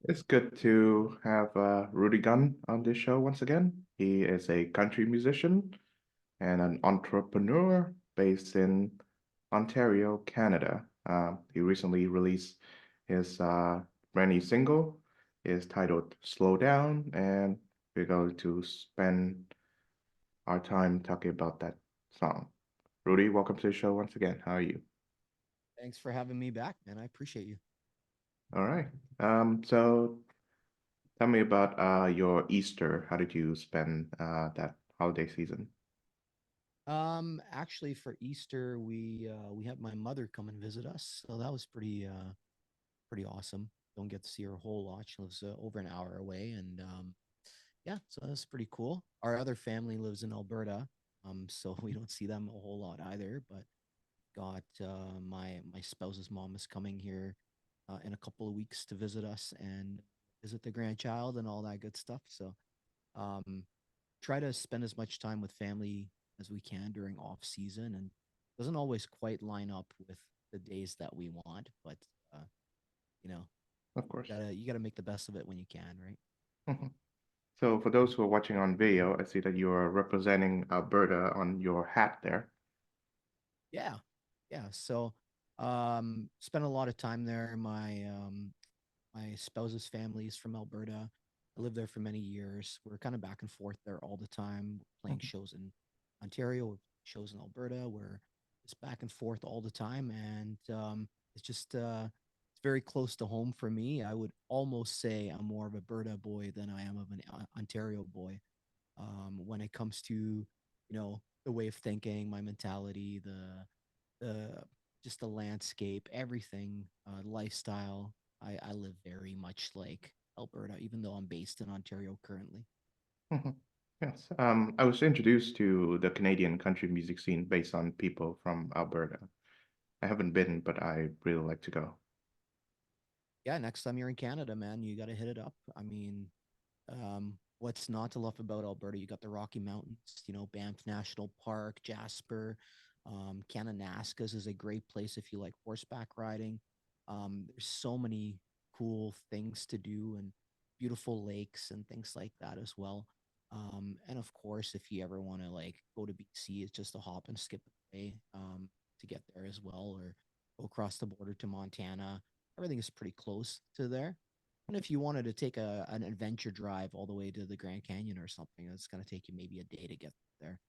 It's good to have Rudy Gunn on this show once again. He is a country musician and an entrepreneur based in Ontario, Canada. He recently released his brand new single. It's titled Slow Down, and we're going to spend our time talking about that song. Rudy, welcome to the show once again. How are you? Thanks for having me back, man. I appreciate you. All right. So tell me about your Easter. How did you spend that holiday season? Actually, for Easter, we had my mother come and visit us, so that was pretty awesome. Don't get to see her a whole lot. She lives over an hour away, and yeah, so that's pretty cool. Our other family lives in Alberta, so we don't see them a whole lot either. But got my spouse's mom is coming here in a couple of weeks to visit us and visit the grandchild and all that good stuff. So um, try to spend as much time with family as we can during off season, and doesn't always quite line up with the days that we want, but uh, you know, Of course. you gotta make the best of it when you can, right? Mhm. So for those who are watching on video, I see that you are representing Alberta on your hat there. Yeah, yeah. So spent a lot of time there. My spouse's family is from Alberta. I lived there for many years. We're kind of back and forth there all the time, playing Mhm. shows in Ontario, shows in Alberta. We're just back and forth all the time, and it's just it's very close to home for me. I would almost say I'm more of a Alberta boy than I am of an Ontario boy. When it comes to the way of thinking, my mentality, the just the landscape, everything, lifestyle. I live very much like Alberta, even though I'm based in Ontario currently. Mhm. Yes. I was introduced to the Canadian country music scene based on people from Alberta. I haven't been, but I really like to go. Yeah, next time you're in Canada, man, you got to hit it up. I mean, what's not to love about Alberta? You got the Rocky Mountains, Banff National Park, Jasper, Kananaskis is a great place if you like horseback riding. There's so many cool things to do and beautiful lakes and things like that as well. And of course, if you ever want to like go to BC, it's just a hop and skip away to get there as well, or go across the border to Montana. Everything is pretty close to there. And if you wanted to take an adventure drive all the way to the Grand Canyon or something, it's going to take you maybe a day to get there.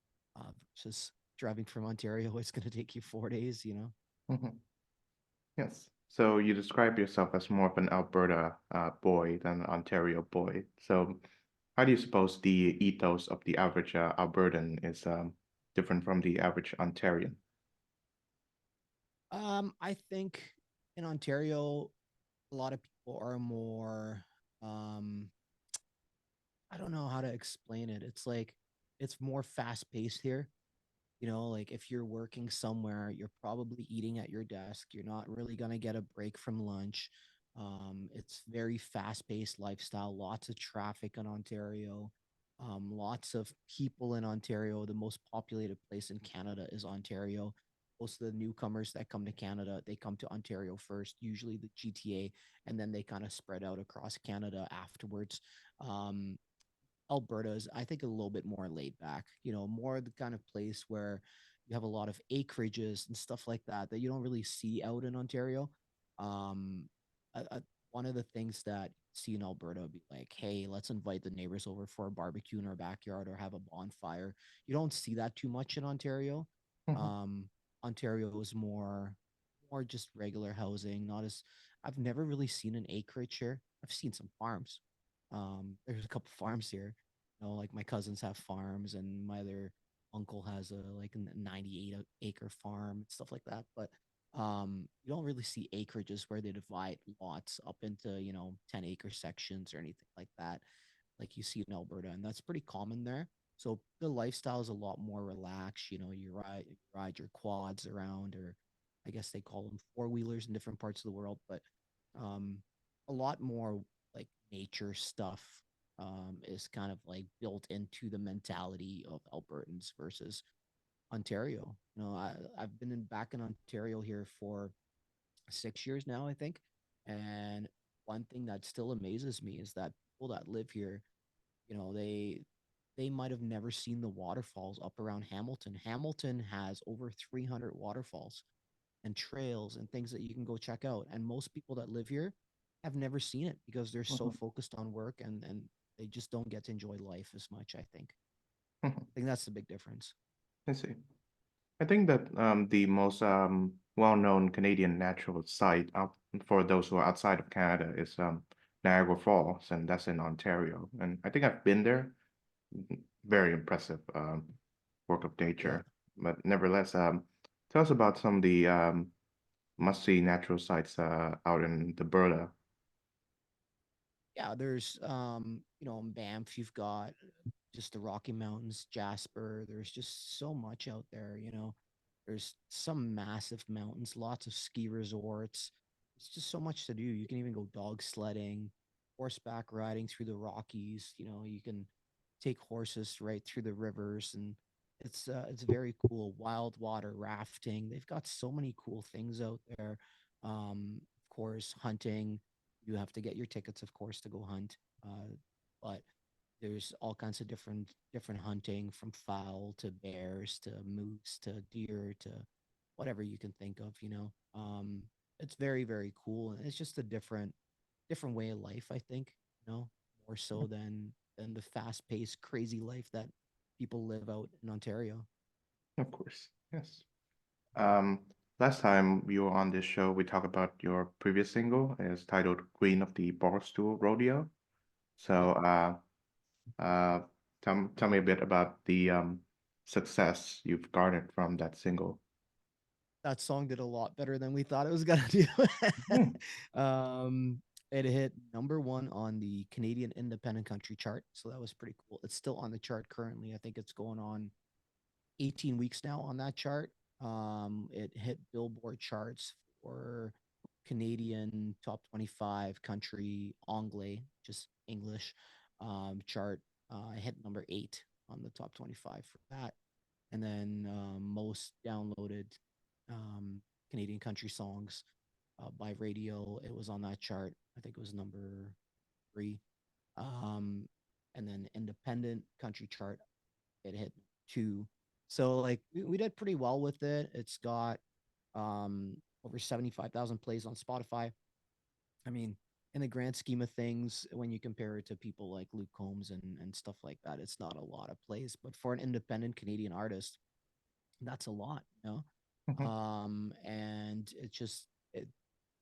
Versus driving from Ontario, it's going to take you 4 days, you know? Mhm. Yes. So you describe yourself as more of an Alberta boy than an Ontario boy. So how do you suppose the ethos of the average Albertan is different from the average Ontarian? I think in Ontario, a lot of people are more, um, I don't know how to explain it. It's like, it's more fast paced here. Like if you're working somewhere, you're probably eating at your desk. You're not really going to get a break from lunch. It's very fast-paced lifestyle, lots of traffic in Ontario, lots of people in Ontario. The most populated place in Canada is Ontario. Most of the newcomers that come to Canada, they come to Ontario first, usually the GTA, and then they kind of spread out across Canada afterwards. Um, Alberta is, I think, a little bit more laid back, more the kind of place where you have a lot of acreages and stuff like that that you don't really see out in Ontario. Um, One of the things that you see in Alberta would be like, hey, let's invite the neighbors over for a barbecue in our backyard or have a bonfire. You don't see that too much in Ontario. Mhm. Um, Ontario is more just regular housing, not as I've never really seen an acreage here. I've seen some farms. There's a couple farms here. Like my cousins have farms, and my other uncle has a like a 98 acre farm and stuff like that. But you don't really see acreages where they divide lots up into 10-acre sections or anything like that, like you see in Alberta, and that's pretty common there. So the lifestyle is a lot more relaxed. You ride your quads around, or I guess they call them four wheelers in different parts of the world, but um, a lot more like nature stuff is kind of like built into the mentality of Albertans versus Ontario. I've been back in Ontario here for 6 years now, I think. And one thing that still amazes me is that people that live here, they might have never seen the waterfalls up around Hamilton. Hamilton has over 300 waterfalls and trails and things that you can go check out. And most people that live here have never seen it because they're so Mhm. focused on work and they just don't get to enjoy life as much, I think. Mhm. I think that's the big difference. I see. I think that the most well-known Canadian natural site out for those who are outside of Canada is Niagara Falls, and that's in Ontario. And I think I've been there. Very impressive work of Yeah. nature. But nevertheless, tell us about some of the must-see natural sites out in the Berta. Yeah, there's in Banff you've got just the Rocky Mountains, Jasper. There's just so much out there, you know. There's some massive mountains, lots of ski resorts. It's just so much to do. You can even go dog sledding, horseback riding through the Rockies. You can take horses right through the rivers, and it's very cool. Wild water rafting. They've got so many cool things out there. Of course, hunting. You have to get your tickets, of course, to go hunt. But there's all kinds of different hunting from fowl to bears to moose to deer to whatever you can think of, it's very, very cool. And it's just a different way of life, I think, more so than the fast-paced, crazy life that people live out in Ontario. Of course, yes. Um, Last time you were on this show, we talked about your previous single. It's titled "Queen of the Barstool Rodeo." Yep. So, tell me a bit about the success you've garnered from that single. That song did a lot better than we thought it was gonna do. Hmm. um, it hit number one on the Canadian Independent Country chart, so that was pretty cool. It's still on the chart currently. I think it's going on 18 weeks now on that chart. It hit Billboard charts for Canadian top 25 country anglais, just English, chart. I hit number 8 on the top 25 for that. And then most downloaded um, Canadian country songs by radio. It was on that chart. I think it was number 3. Um, and then independent country chart, it hit 2. So like we did pretty well with it. It's got over 75,000 plays on Spotify. I mean, in the grand scheme of things, when you compare it to people like Luke Combs and stuff like that, it's not a lot of plays. But for an independent Canadian artist, that's a lot, Mhm. and it's just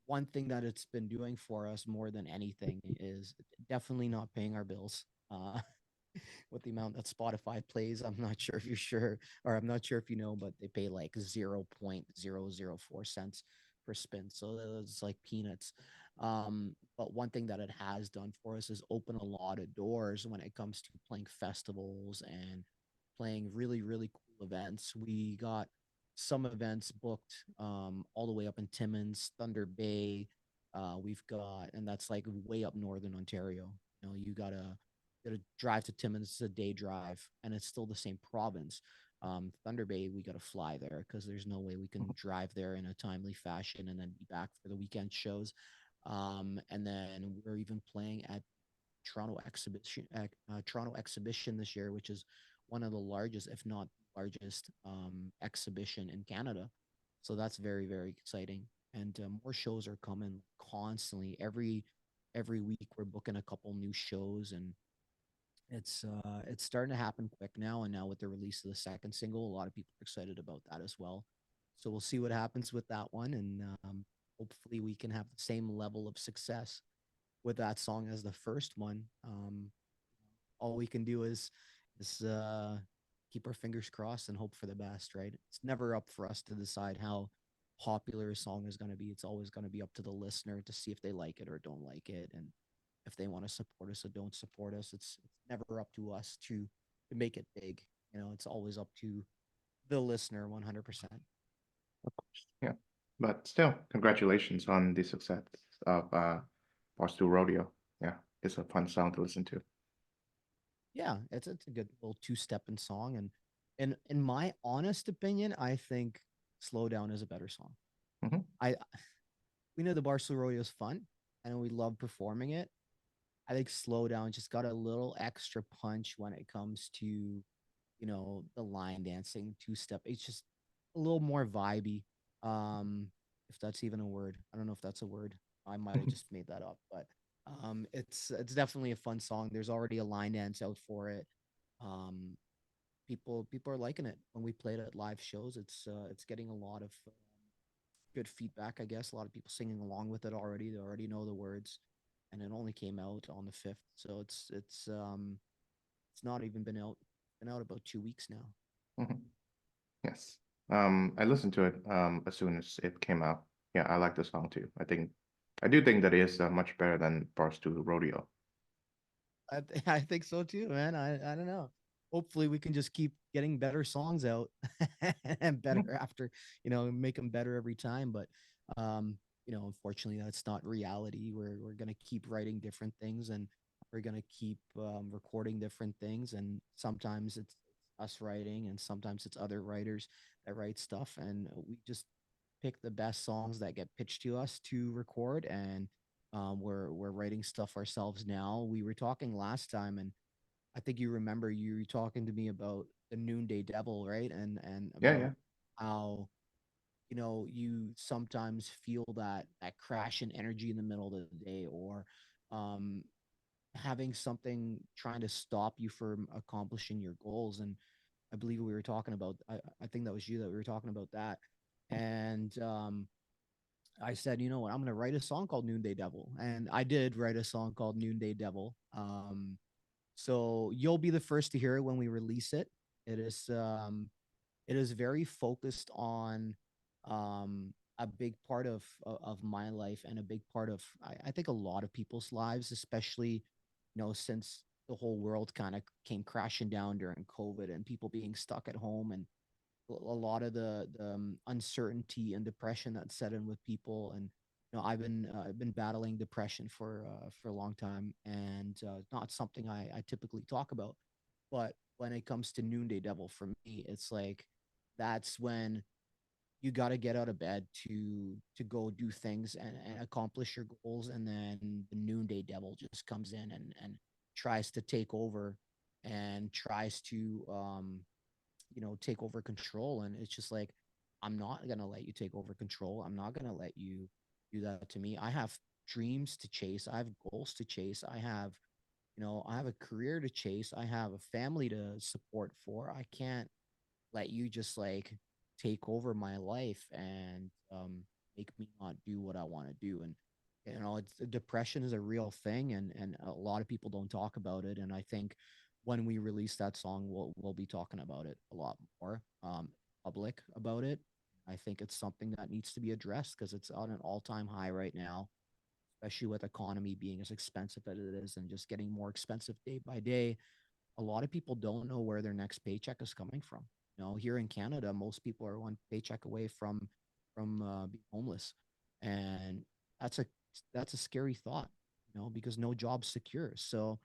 one thing that it's been doing for us more than anything is definitely not paying our bills. With the amount that Spotify plays, I'm not sure if you're sure, or I'm not sure if you know, but they pay like 0.004 cents per spin. So it's like peanuts. But one thing that it has done for us is open a lot of doors when it comes to playing festivals and playing really, really cool events. We got some events booked all the way up in Timmins, Thunder Bay. We've got, and that's like way up northern Ontario. You gotta drive to Timmins. It's a day drive, and it's still the same province. Thunder Bay, we gotta fly there because there's no way we can drive there in a timely fashion and then be back for the weekend shows. And then we're even playing at Toronto exhibition this year, which is one of the largest, if not largest, exhibition in Canada. So that's very, very exciting. And more shows are coming constantly. Every week we're booking a couple new shows, and it's starting to happen quick now. And now with the release of the second single, a lot of people are excited about that as well. So we'll see what happens with that one, and hopefully we can have the same level of success with that song as the first one. All we can do is keep our fingers crossed and hope for the best, right? It's never up for us to decide how popular a song is going to be. It's always going to be up to the listener to see if they like it or don't like it, and if they want to support us or don't support us. It's never up to us to make it big. It's always up to the listener 100%. Yeah, but still, congratulations on the success of Barstool Rodeo. Yeah, it's a fun song to listen to. Yeah, it's a good little two-stepping song, and in my honest opinion, I think "Slow Down" is a better song. Hmm. I We know the Barcelona Rodeo is fun, and we love performing it. I think Slow Down just got a little extra punch when it comes to, the line dancing, two step. It's just a little more vibey. Um, if that's even a word. I don't know if that's a word. I might have just made that up, but it's definitely a fun song. There's already a line dance out for it. Um, people are liking it when we played it at live shows. It's getting a lot of good feedback, I guess. A lot of people singing along with it already. They already know the words, and it only came out on the 5th, so it's not even been out about 2 weeks now. Mhm. Yes. I listened to it as soon as it came out. Yeah, I like the song too. I do think that it is much better than Bars to Rodeo. I think so too, man. I don't know. Hopefully, we can just keep getting better songs out and better Mhm. after, make them better every time. But, um, unfortunately, that's not reality. We're gonna keep writing different things, and we're gonna keep recording different things. And sometimes it's us writing, and sometimes it's other writers that write stuff, and we just pick the best songs that get pitched to us to record. And we're writing stuff ourselves now. We were talking last time, and I think you remember you were talking to me about the Noonday Devil, right? And Yeah, yeah. about how you sometimes feel that crash in energy in the middle of the day, or um having something trying to stop you from accomplishing your goals. And I believe we were talking about, I think that was you that we were talking about that. And I said, you know what, I'm going to write a song called Noonday Devil. And I did write a song called Noonday Devil. So you'll be the first to hear it when we release it. It is it is very focused on a big part of my life, and a big part of, I think, a lot of people's lives, especially since the whole world kind of came crashing down during COVID, and people being stuck at home, and a lot of the uncertainty and depression that set in with people. And I've been battling depression for a long time, and not something I typically talk about. But when it comes to Noonday Devil, for me, it's like that's when you got to get out of bed to go do things, and accomplish your goals. And then the Noonday Devil just comes in and tries to take over, and tries to take over control. And it's just like, I'm not going to let you take over control. I'm not going to let you do that to me. I have dreams to chase. I have goals to chase. I have a career to chase. I have a family to support for. I can't let you just like take over my life, and make me not do what I want to do. And it's depression is a real thing, and a lot of people don't talk about it. And I think when we release that song, we'll be talking about it a lot more, public about it. I think it's something that needs to be addressed because it's on an all-time high right now, especially with economy being as expensive as it is, and just getting more expensive day by day. A lot of people don't know where their next paycheck is coming from. Here in Canada, most people are one paycheck away from being homeless, and that's a that's a scary thought, because no job's secure. So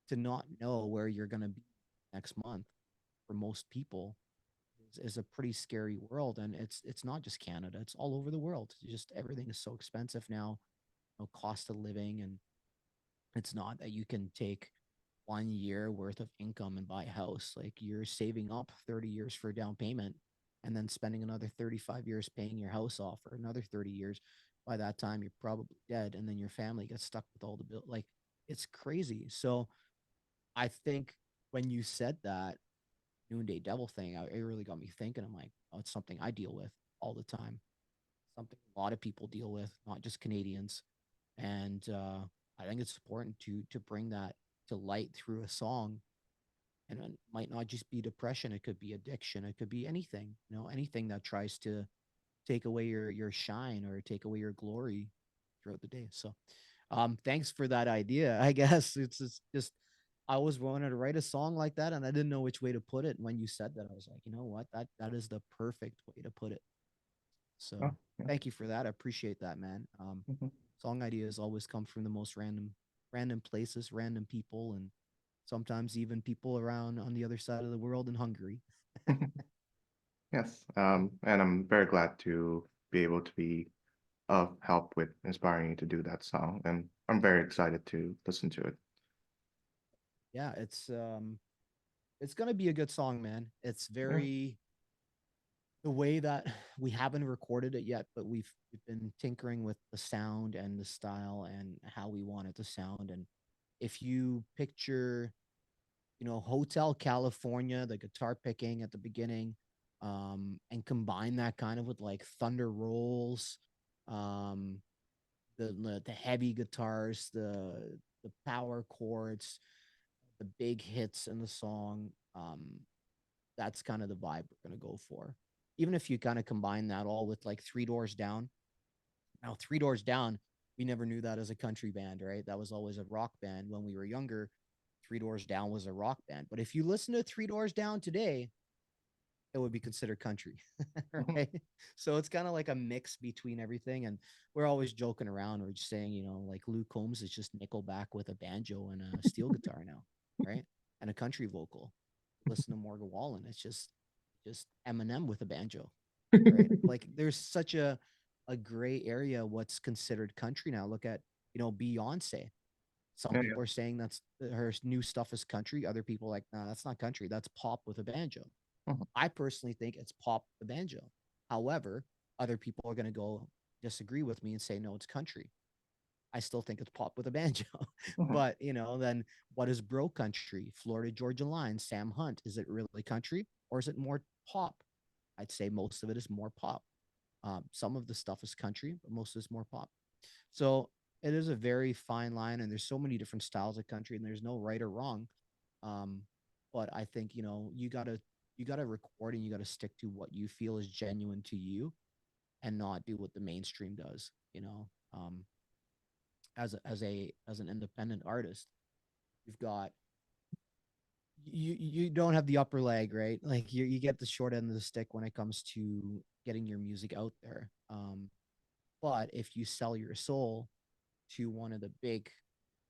to not know where you're going to be next month for most people is a pretty scary world. And it's not just Canada; it's all over the world. Just everything is so expensive now. Cost of living. And it's not that you can take 1 year worth of income and buy a house. Like, you're saving up 30 years for a down payment, and then spending another 35 years paying your house off, or another 30 years. By that time, you're probably dead. And then your family gets stuck with all the bill. Like, it's crazy. So I think when you said that Noonday Devil thing, it really got me thinking. I'm like, oh, it's something I deal with all the time. Something a lot of people deal with, not just Canadians. And I think it's important to bring that to light through a song. And it might not just be depression; it could be addiction, it could be anything. Anything that tries to take away your shine, or take away your glory throughout the day. So, thanks for that idea. I guess it's just I always wanted to write a song like that, and I didn't know which way to put it. And when you said that, I was like, you know what, that is the perfect way to put it. Oh, So yeah. thank you for that. I appreciate that, man. Mhm. Song ideas always come from the most random places, random people, and sometimes even people around on the other side of the world in Hungary. Yes. And I'm very glad to be able to be of help with inspiring you to do that song, and I'm very excited to listen to it. Yeah, it's gonna be a good song, man. It's Yeah. very the way that we haven't recorded it yet, but we've been tinkering with the sound and the style and how we want it to sound. And if you picture, Hotel California, the guitar picking at the beginning, and combine that kind of with like thunder rolls, um, the heavy guitars, the power chords, the big hits in the song. That's kind of the vibe we're gonna go for. Even if you kind of combine that all with like Three Doors Down. Now, Three Doors Down, we never knew that as a country band, right? That was always a rock band when we were younger. Three Doors Down was a rock band. But if you listen to Three Doors Down today, it would be considered country, Mhm. right? So it's kind of like a mix between everything. And we're always joking around. We're just saying, like Luke Combs is just Nickelback with a banjo and a steel guitar now, right? And a country vocal. Listen to Morgan Wallen. It's just Eminem with a banjo, right? Like there's such a gray area what's considered country now. Look at, Beyonce. Some Yeah, yeah. people are saying that's her new stuff is country. Other people are like, no, that's not country. That's pop with a banjo. Mhm. I personally think it's pop the banjo. However, other people are going to go disagree with me and say, no, it's country. I still think it's pop with a banjo. Mhm. But, then what is bro country? Florida Georgia Line, Sam Hunt. Is it really country or is it more pop? I'd say most of it is more pop. Some of the stuff is country, but most of it's more pop. So it is a very fine line, and there's so many different styles of country, and there's no right or wrong. Um, but I think you gotta record and you gotta stick to what you feel is genuine to you, and not do what the mainstream does. As an independent artist, you've got you don't have the upper leg, right? Like you get the short end of the stick when it comes to getting your music out there. But if you sell your soul to one of the big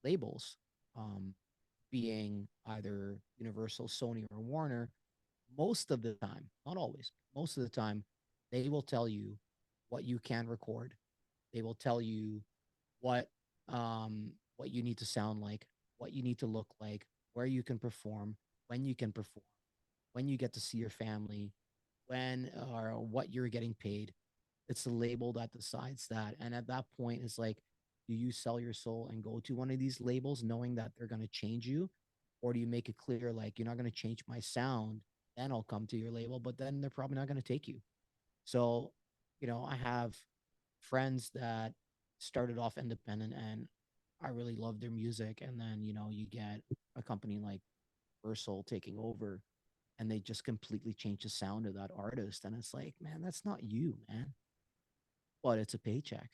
labels, um, being either Universal, Sony, or Warner, most of the time, not always, most of the time, they will tell you what you can record. They will tell you what what you need to sound like, what you need to look like, where you can perform, when you get to see your family, when or what you're getting paid. It's the label that decides that. And at that point, it's like, do you sell your soul and go to one of these labels knowing that they're going to change you? Or do you make it clear, like, you're not going to change my sound? Then I'll come to your label, but then they're probably not going to take you. So, I have friends that started off independent and I really love their music. And then, you get a company like Versal taking over and they just completely change the sound of that artist. And it's like, man, that's not you, man, but it's a paycheck.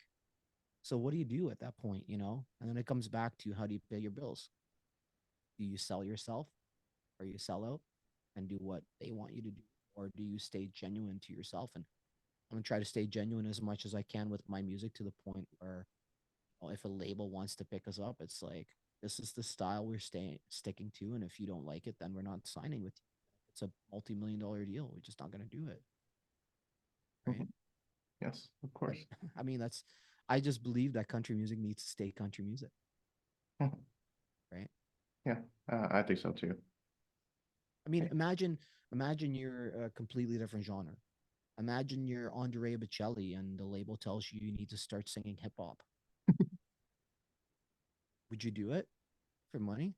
So what do you do at that point? And then it comes back to how do you pay your bills? Do you sell yourself or you sell out and do what they want you to do? Or do you stay genuine to yourself? And I'm gonna try to stay genuine as much as I can with my music to the point where if a label wants to pick us up, it's like this is the style we're staying sticking to, and if you don't like it, then we're not signing with you. It's a multi-million-dollar deal. We're just not gonna do it, right? Mhm. Yes, of But course. I mean, I just believe that country music needs to stay country music, Mhm. right? Yeah, I think so too. I mean, Yeah. imagine you're a completely different genre. Imagine you're Andrea Bocelli and the label tells you you need to start singing hip hop. Would you do it for money?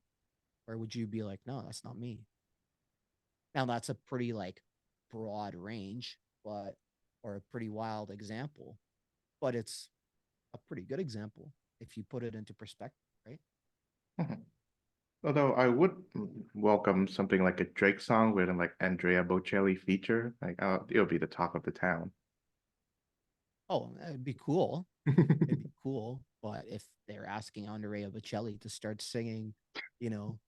Or would you be like, no, that's not me? Now that's a pretty like broad range, but or a pretty wild example, but it's a pretty good example if you put it into perspective, right? Mhm. Although I would welcome something like a Drake song with like Andrea Bocelli feature, like it'll be the talk of the town. Oh, it'd be cool. It'd be cool. But if they're asking Andrea Bocelli to start singing, you know,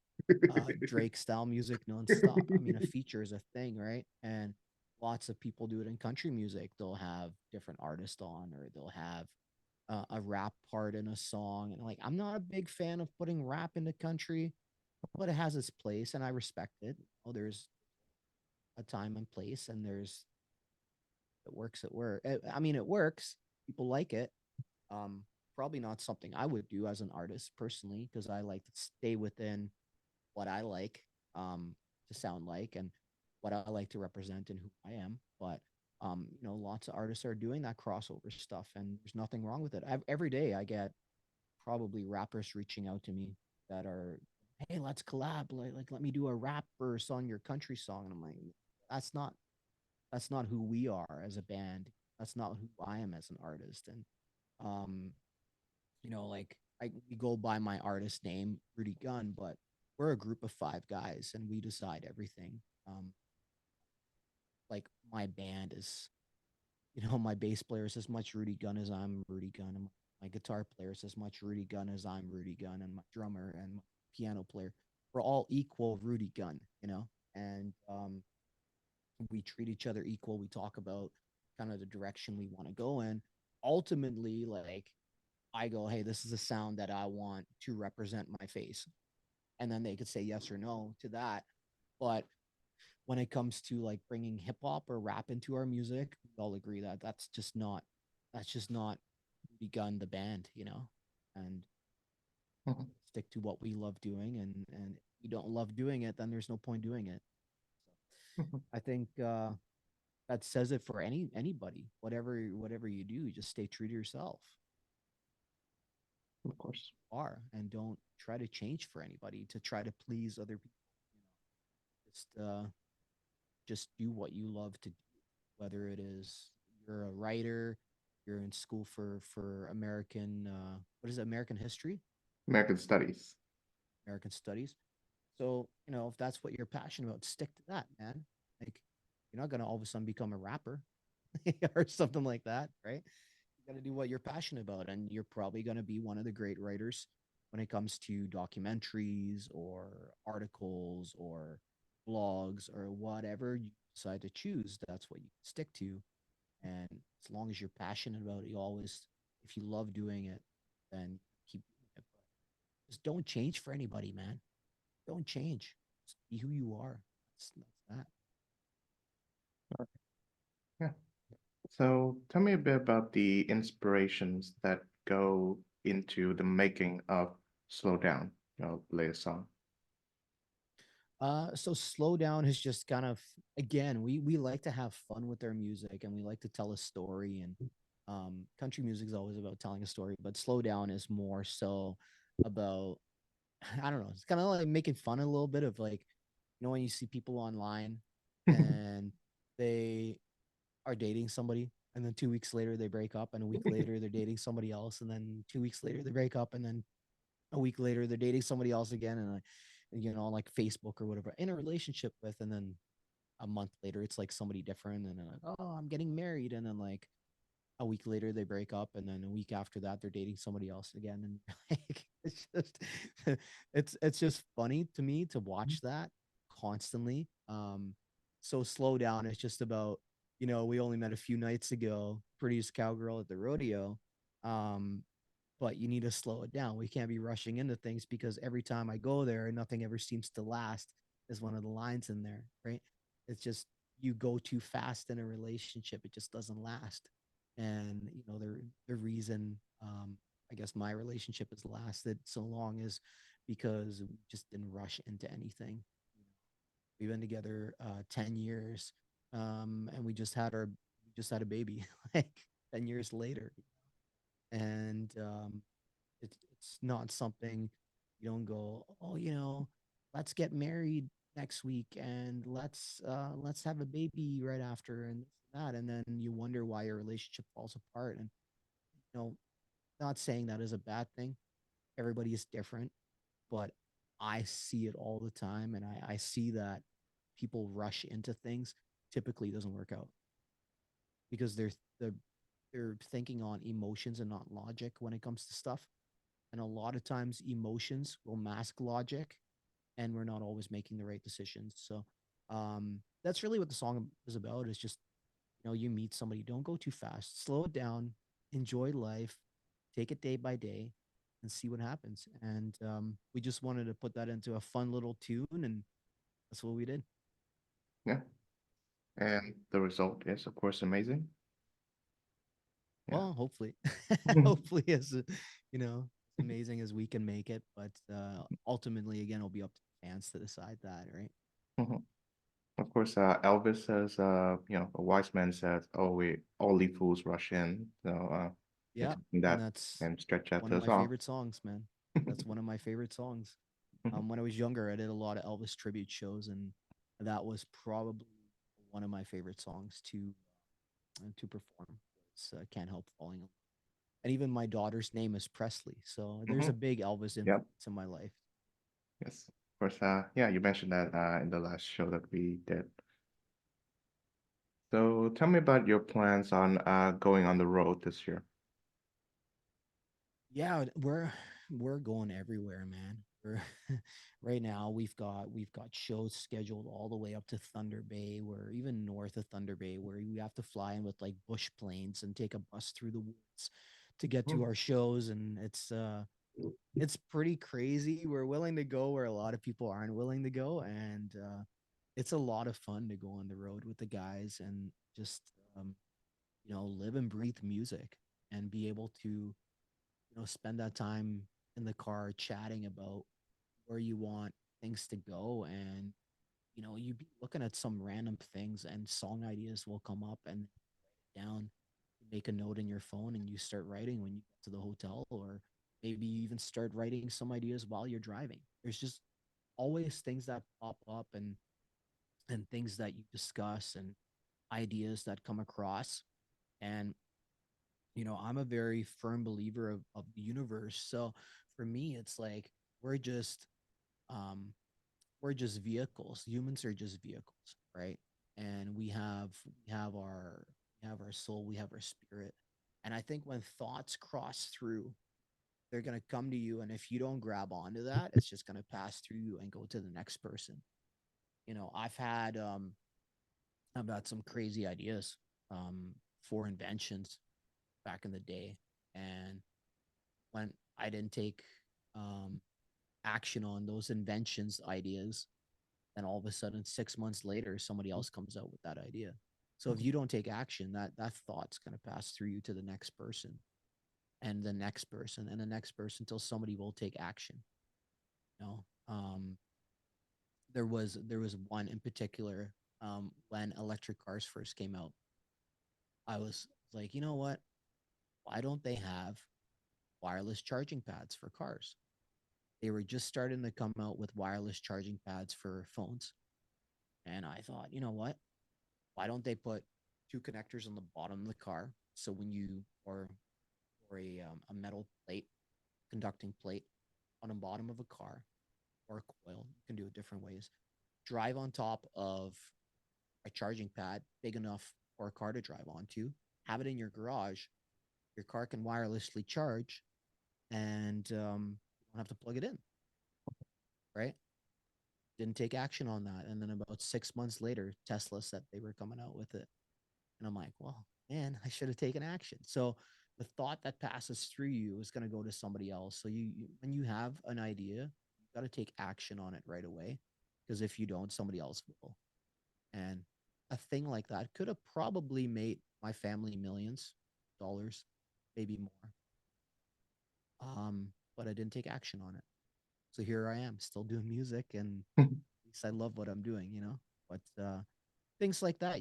Drake style music nonstop, I mean, a feature is a thing, right? And lots of people do it in country music. They'll have different artists on, or they'll have a rap part in a song. And like, I'm not a big fan of putting rap into country, but it has its place, and I respect it. Oh, there's a time and place, and there's it works. It works. I mean, it works. People like it. Um, Probably not something I would do as an artist personally, because I like to stay within what I like to sound like and what I like to represent and who I am. But lots of artists are doing that crossover stuff, and there's nothing wrong with it. Every day I get probably rappers reaching out to me that are, hey, let's collab. Like let me do a rap verse on your country song. And I'm like, that's not that's not who we are as a band. That's not who I am as an artist. And um, like I we go by my artist name, Rudy Gunn, but we're a group of five guys and we decide everything. Um, like my band is, my bass player is as much Rudy Gunn as I'm Rudy Gunn, and my guitar player is as much Rudy Gunn as I'm Rudy Gunn, and my drummer and my piano player, we're all equal Rudy Gunn, and we treat each other equal. We talk about kind of the direction we want to go in. Ultimately, like I go, hey, this is a sound that I want to represent my face. And then they could say yes or no to that. But when it comes to like bringing hip hop or rap into our music, we all agree that that's just not begun the band, and Mhm. stick to what we love doing. And if we don't love doing it, then there's no point doing it. Mhm. I think that says it for anybody. Whatever you do, you just stay true to yourself. Of course. Are and don't try to change for anybody to try to please other people. Just do what you love to do, whether it is you're a writer, you're in school for American what is it, American history, American Studies. American studies. So if that's what you're passionate about, stick to that, man. Like you're not gonna all of a sudden become a rapper or something like that, right? You got to do what you're passionate about, and you're probably going to be one of the great writers when it comes to documentaries or articles or blogs or whatever you decide to choose. That's what you stick to, and as long as you're passionate about it, you always, if you love doing it, then keep doing it. But just don't change for anybody, man. Don't change. Just be who you are. That's that. Yeah. So tell me a bit about the inspirations that go into the making of Slow Down, your latest song. So slow down is just kind of, again, we like to have fun with our music and we like to tell a story, and country music is always about telling a story, but slow down is more so about I don't know, it's kind of like making fun a little bit of, like, when you see people online and they are dating somebody, and then 2 weeks later they break up, and a week later they're dating somebody else, and then 2 weeks later they break up, and then a week later they're dating somebody else again, and on like Facebook or whatever, in a relationship with, and then a month later it's like somebody different, and then like, oh, I'm getting married, and then like a week later they break up, and then a week after that they're dating somebody else again, and like it's just it's just funny to me to watch that constantly. So slow down, it's just about, we only met a few nights ago, prettiest cowgirl at the rodeo. um but you need to slow it down. We can't be rushing into things because every time I go there, nothing ever seems to last, is one of the lines in there, right? It's just, you go too fast in a relationship, it just doesn't last. And the reason, I guess, my relationship has lasted so long is because we just didn't rush into anything. We've been together 10 years, and we just had a baby like 10 years later. And it's not something, you don't go, oh, let's get married next week and let's have a baby right after, and this and that, and then you wonder why your relationship falls apart. And you know not saying that is a bad thing. Everybody is different, but I see it all the time, and I see that people rush into things, typically doesn't work out because they're they're thinking on emotions and not logic when it comes to stuff. And a lot of times emotions will mask logic, and we're not always making the right decisions. So that's really what the song is about, is just, you meet somebody, don't go too fast, slow it down, enjoy life, take it day by day, and see what happens. And we just wanted to put that into a fun little tune, and that's what we did. Yeah. And the result is, of course, amazing. Yeah. Well, hopefully, Mhm. hopefully you know, as amazing as we can make it. But ultimately, again, it'll be up to the fans to decide that, right? Mhm. Of course, Elvis says, a wise man says, "Oh, we only fools rush in." So, you're Yeah, taking and that that's and stretch out one to of the my song. favorite songs, man. That's one of my favorite songs. Mhm. When I was younger, I did a lot of Elvis tribute shows, and that was probably one of my favorite songs to perform. Was "Can't Help Falling in Love." And even my daughter's name is Presley, so there's a Mhm. big Elvis Yep. influence in my life. Yes. Of course, yeah, you mentioned that in the last show that we did. So tell me about your plans on going on the road this year. Yeah, we're going everywhere, man. We're right now we've got shows scheduled all the way up to Thunder Bay, where even north of Thunder Bay, where we have to fly in with like bush planes and take a bus through the woods to get to Mhm. our shows. And it's pretty crazy. We're willing to go where a lot of people aren't willing to go, and it's a lot of fun to go on the road with the guys and just um, live and breathe music and be able to spend that time in the car chatting about where you want things to go. And you be looking at some random things and song ideas will come up and down, you make a note in your phone and you start writing when you get to the hotel, or maybe you even start writing some ideas while you're driving. There's just always things that pop up, and things that you discuss and ideas that come across. And I'm a very firm believer of the universe. So for me, it's like we're just um we're just vehicles. Humans are just vehicles, right? And we have our soul, we have our spirit. And I think when thoughts cross through, they're gonna come to you. And if you don't grab onto that, it's just gonna pass through you and go to the next person. I've had some crazy ideas um for inventions back in the day. And when I didn't take um, action on those inventions ideas, then all of a sudden 6 months later, somebody else comes out with that idea. So if you don't take action, that thought's going to pass through you to the next person and the next person and the next person until somebody will take action. You know, there was one in particular when electric cars first came out. I was like, you know what? Why don't they have wireless charging pads for cars? They were just starting to come out with wireless charging pads for phones. And I thought, you know what? Why don't they put two connectors on the bottom of the car? So when you, or a metal plate, conducting plate on the bottom of a car or a coil, you can do it different ways. Drive on top of a charging pad big enough for a car to drive onto, have it in your garage. Your car can wirelessly charge, and you don't have to plug it in, right? Didn't take action on that. And then about 6 months later, Tesla said they were coming out with it. And I'm like, well, man, I should have taken action. So the thought that passes through you is going to go to somebody else. So when you have an idea, you got to take action on it right away. Because if you don't, somebody else will. And a thing like that could have probably made my family millions of dollars, maybe more. But I didn't take action on it. So here I am, still doing music, and at least I love what I'm doing. But things like that,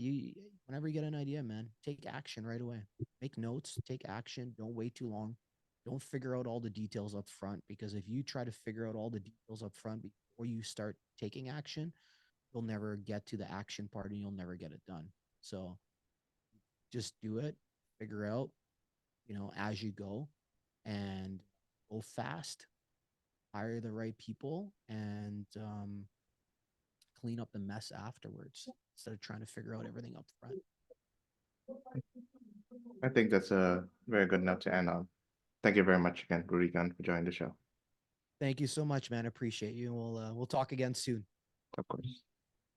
whenever you get an idea, man, take action right away. Make notes, take action. Don't wait too long. Don't figure out all the details up front, because if you try to figure out all the details up front before you start taking action, you'll never get to the action part and you'll never get it done. So just do it, figure out, as you go, and go fast, hire the right people, and clean up the mess afterwards instead of trying to figure out everything up front. I think that's a very good note to end on. Thank you very much again, Rudy Gunn, for joining the show. Thank you so much, man. Appreciate you. We'll talk again soon. Of course.